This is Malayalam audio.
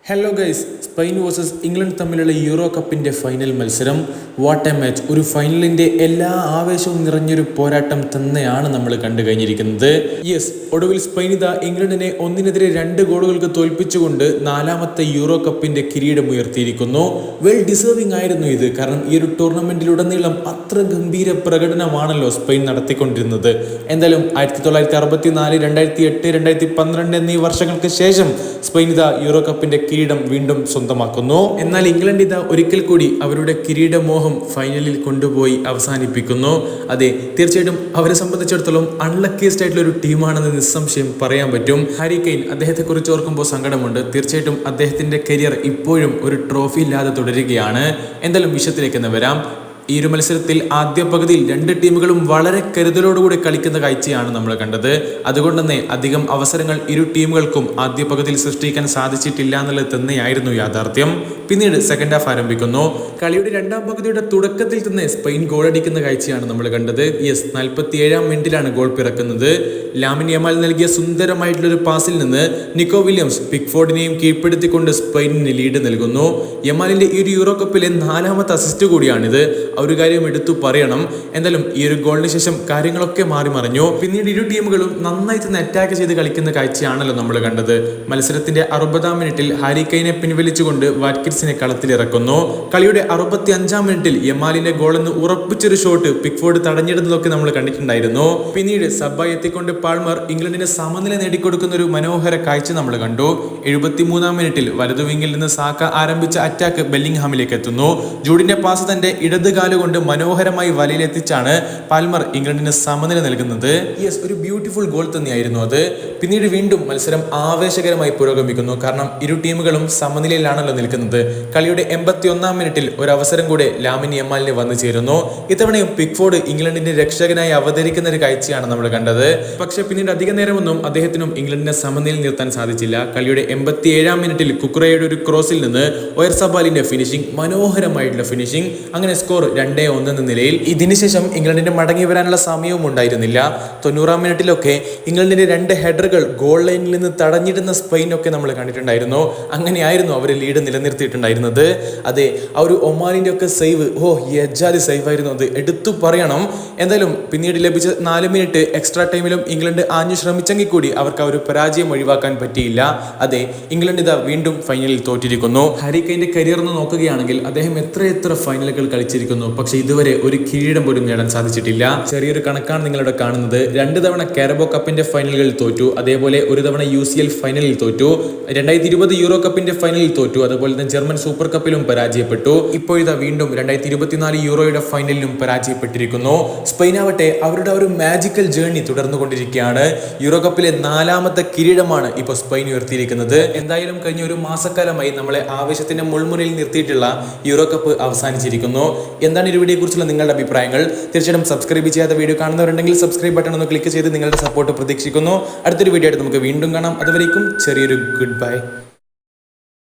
Hello guys, Spain versus England തമ്മിലുള്ള യൂറോ കപ്പിൻ്റെ ഫൈനൽ മത്സരം. What A match! ഒരു ഫൈനലിൻ്റെ എല്ലാ ആവേശവും നിറഞ്ഞൊരു പോരാട്ടം തന്നെയാണ് നമ്മൾ കണ്ടു കഴിഞ്ഞിരിക്കുന്നത്. യെസ്, ഒടുവിൽ സ്പെയിൻ ഇംഗ്ലണ്ടിനെ 1-2 ഗോളുകൾക്ക് തോൽപ്പിച്ചുകൊണ്ട് 4ാമത്തെ യൂറോ കപ്പിൻ്റെ കിരീടം ഉയർത്തിയിരിക്കുന്നു. വെൽ ഡിസേർവിംഗ് ആയിരുന്നു ഇത്. കാരണം ഈ ഒരു ടൂർണമെൻറ്റിലുടനീളം അത്ര ഗംഭീര പ്രകടനമാണല്ലോ സ്പെയിൻ നടത്തിക്കൊണ്ടിരുന്നത്. എന്തായാലും 1964, 2008, 2012 എന്നീ വർഷങ്ങൾക്ക് ശേഷം സ്പെയിൻ യൂറോ കപ്പിൻ്റെ കിരീടം വീണ്ടും സ്വന്തമാക്കുന്നു. എന്നാൽ ഇംഗ്ലണ്ട് ഒരിക്കൽ കൂടി അവരുടെ കിരീടമോഹം ഫൈനലിൽ കൊണ്ടുപോയി അവസാനിപ്പിക്കുന്നു. അതെ, തീർച്ചയായിട്ടും അവരെ സംബന്ധിച്ചിടത്തോളം അൺലക്കിയസ്റ്റ് ആയിട്ടുള്ള ഒരു ടീമാണെന്ന് നിസ്സംശയം പറയാൻ പറ്റും. ഹാരി കെയ്ൻ, അദ്ദേഹത്തെ കുറിച്ച് ഓർക്കുമ്പോൾ സങ്കടമുണ്ട്. തീർച്ചയായിട്ടും അദ്ദേഹത്തിന്റെ കരിയർ ഇപ്പോഴും ഒരു ട്രോഫി ഇല്ലാതെ തുടരുകയാണ്. എന്തായാലും വിഷയത്തിലേക്ക് വരാം. ഈ ഒരു മത്സരത്തിൽ ആദ്യ പകുതിയിൽ 2 ടീമുകളും വളരെ കരുതലോടുകൂടി കളിക്കുന്ന കാഴ്ചയാണ് നമ്മൾ കണ്ടത്. അതുകൊണ്ട് തന്നെ അധികം അവസരങ്ങൾ ഇരു ടീമുകൾക്കും ആദ്യ പകുതിയിൽ സൃഷ്ടിക്കാൻ സാധിച്ചിട്ടില്ല എന്നുള്ളത് തന്നെയായിരുന്നു യാഥാർത്ഥ്യം. പിന്നീട് സെക്കൻഡ് ഹാഫ് ആരംഭിക്കുന്നു. കളിയുടെ 2ാം പകുതിയുടെ തുടക്കത്തിൽ തന്നെ സ്പെയിൻ ഗോളടിക്കുന്ന കാഴ്ചയാണ് നമ്മൾ കണ്ടത്. യെസ്, 47ാം മിനിറ്റിലാണ് ഗോൾ പിറക്കുന്നത്. ലാമിൻ യമാൽ നൽകിയ സുന്ദരമായിട്ടുള്ള ഒരു പാസിൽ നിന്ന് നിക്കോ വില്യംസ് പിക്ഫോർഡിനെയും കീഴ്പ്പെടുത്തിക്കൊണ്ട് സ്പെയിനിന് ലീഡ് നൽകുന്നു. യമാലിന്റെ ഈ ഒരു യൂറോ കപ്പിലെ 4ാമത്തെ അസിസ്റ്റ് കൂടിയാണിത്. ഒരു കാര്യം എടുത്തു പറയണം. എന്തായാലും ഈ ഒരു ഗോളിന് ശേഷം കാര്യങ്ങളൊക്കെ മാറി മറിഞ്ഞു. പിന്നീട് ഇരു ടീമുകളും നന്നായി തന്നെ അറ്റാക്ക് ചെയ്ത് കളിക്കുന്ന കാഴ്ചയാണല്ലോ നമ്മൾ കണ്ടത്. മത്സരത്തിന്റെ 60ാം മിനിറ്റിൽ ഹാരി കെയ്നെ പിൻവലിച്ചുകൊണ്ട് വാറ്റ്കിൻസിനെ കളത്തിലിറക്കുന്നു. കളിയുടെ 65ാം മിനിറ്റിൽ യമാലിന്റെ ഗോളെന്ന് ഉറപ്പിച്ചൊരു ഷോട്ട് പിക്ഫോർഡ് തടഞ്ഞിടുന്നതൊക്കെ നമ്മൾ കണ്ടിട്ടുണ്ടായിരുന്നു. പിന്നീട് സബ്ബായി എത്തിക്കൊണ്ട് പാൾമർ ഇംഗ്ലണ്ടിന് സമനില നേടിക്കൊടുക്കുന്ന ഒരു മനോഹര കാഴ്ച നമ്മൾ കണ്ടു. 73ാം മിനിറ്റിൽ വലതുവിങ്ങിൽ നിന്ന് സാക്ക ആരംഭിച്ച അറ്റാക്ക് ബെല്ലിംഗ്ഹാമിലേക്ക് എത്തുന്നു. ജൂഡിന്റെ പാസ് തന്റെ ഇടത് കൊണ്ട് മനോഹരമായി വലയിലെത്തിച്ചാണ് പാൽമർ ഇംഗ്ലണ്ടിന് സമനില നൽകുന്നത്. യെസ്, ഒരു ബ്യൂട്ടിഫുൾ ഗോൾ തന്നെയായിരുന്നു അത്. പിന്നീട് വീണ്ടും മത്സരം ആവേശകരമായി പുരോഗമിക്കുന്നു. കാരണം ഇരു ടീമുകളും സമനിലയിലാണല്ലോ നിൽക്കുന്നത്. കളിയുടെ 81ാം മിനിറ്റിൽ ഒരു അവസരം കൂടെ ലാമിൻ യമാലിന് വന്നു ചേരുന്നു. ഇത്തവണയും പിക്ഫോർഡ് ഇംഗ്ലണ്ടിന്റെ രക്ഷകനായി അവതരിക്കുന്ന ഒരു കാഴ്ചയാണ് നമ്മൾ കണ്ടത്. പക്ഷെ പിന്നീട് അധിക നേരമൊന്നും അദ്ദേഹത്തിനും ഇംഗ്ലണ്ടിനെ സമനിലയിൽ നിർത്താൻ സാധിച്ചില്ല. കളിയുടെ 87ാം മിനിറ്റിൽ കുക്കുറയുടെ ഒരു ക്രോസിൽ നിന്ന് ഒയർസബാലിന്റെ ഫിനിഷിംഗ്, മനോഹരമായിട്ടുള്ള ഫിനിഷിംഗ്. അങ്ങനെ സ്കോർ 2-1 എന്ന നിലയിൽ. ഇതിനുശേഷം ഇംഗ്ലണ്ടിന് മടങ്ങി വരാനുള്ള സമയവും ഉണ്ടായിരുന്നില്ല. 90ാം മിനിറ്റിലൊക്കെ ഇംഗ്ലണ്ടിന്റെ 2 ഹെഡറുകൾ ഗോൾ ലൈനിൽ നിന്ന് തടഞ്ഞിടുന്ന സ്പെയിനൊക്കെ നമ്മൾ കണ്ടിട്ടുണ്ടായിരുന്നു. അങ്ങനെയായിരുന്നു അവർ ലീഡ് നിലനിർത്തിയിട്ടുണ്ടായിരുന്നത്. അതെ, ആ ഒരു ഒമാനിന്റെ ഒക്കെ സേവ്, യജാതി സേവ് ആയിരുന്നു അത്, എടുത്തു പറയണം. എന്തായാലും പിന്നീട് ലഭിച്ച 4 മിനിറ്റ് എക്സ്ട്രാ ടൈമിലും ഇംഗ്ലണ്ട് ആഞ്ഞു ശ്രമിച്ചെങ്കിൽ കൂടി അവർക്ക് ആ ഒരു പരാജയം ഒഴിവാക്കാൻ പറ്റിയില്ല. അതെ, ഇംഗ്ലണ്ട് വീണ്ടും ഫൈനലിൽ തോറ്റിരിക്കുന്നു. ഹാരി കെയ്ന്റെ കരിയർ ഒന്ന് നോക്കുകയാണെങ്കിൽ അദ്ദേഹം എത്ര ഫൈനലുകൾ കളിച്ചിരിക്കുന്നു. പക്ഷെ ഇതുവരെ ഒരു കിരീടം പോലും നേടാൻ സാധിച്ചിട്ടില്ല. ചെറിയൊരു കണക്കാണ് നിങ്ങളിവിടെ കാണുന്നത്. 2 തവണ കാരബോ കപ്പിന്റെ ഫൈനലുകളിൽ തോറ്റു. അതേപോലെ ഒരു തവണ UCL ഫൈനലിൽ തോറ്റു. 2020 യൂറോ കപ്പിന്റെ ഫൈനലിൽ തോറ്റു. അതുപോലെ തന്നെ ജർമ്മൻ സൂപ്പർ കപ്പിലും പരാജയപ്പെട്ടു. ഇപ്പോഴിതാ വീണ്ടും 2024 യൂറോയുടെ ഫൈനലിലും പരാജയപ്പെട്ടിരിക്കുന്നു. സ്പെയിൻ ആവട്ടെ അവരുടെ ഒരു മാജിക്കൽ ജേർണി തുടർന്നുകൊണ്ടിരിക്കുകയാണ്. യൂറോ കപ്പിലെ 4ാമത്തെ കിരീടമാണ് ഇപ്പോൾ സ്പെയിൻ ഉയർത്തിയിരിക്കുന്നത്. എന്തായാലും കഴിഞ്ഞ ഒരു മാസക്കാലമായി നമ്മളെ ആവേശത്തിന്റെ മുൾമുനയിൽ നിർത്തിയിട്ടുള്ള യൂറോ കപ്പ് അവസാനിച്ചിരിക്കുന്നു. എന്താണ് ഈ വീഡിയോയെ കുറിച്ചുള്ള നിങ്ങളുടെ അഭിപ്രായങ്ങൾ? തീർച്ചയായിട്ടും സബ്സ്ക്രൈബ് ചെയ്യാത്ത വീഡിയോ കാണുന്നവരുണ്ടെങ്കിൽ സബ്സ്ക്രൈബ് ബട്ടൺ ഒന്ന് ക്ലിക്ക് ചെയ്ത് നിങ്ങളുടെ സപ്പോർട്ട് പ്രതീക്ഷിക്കുന്നു. അടുത്തൊരു വീഡിയോ ആയിട്ട് നമുക്ക് വീണ്ടും കാണാം. അതുവരേക്കും ചെറിയൊരു ഗുഡ് ബൈ.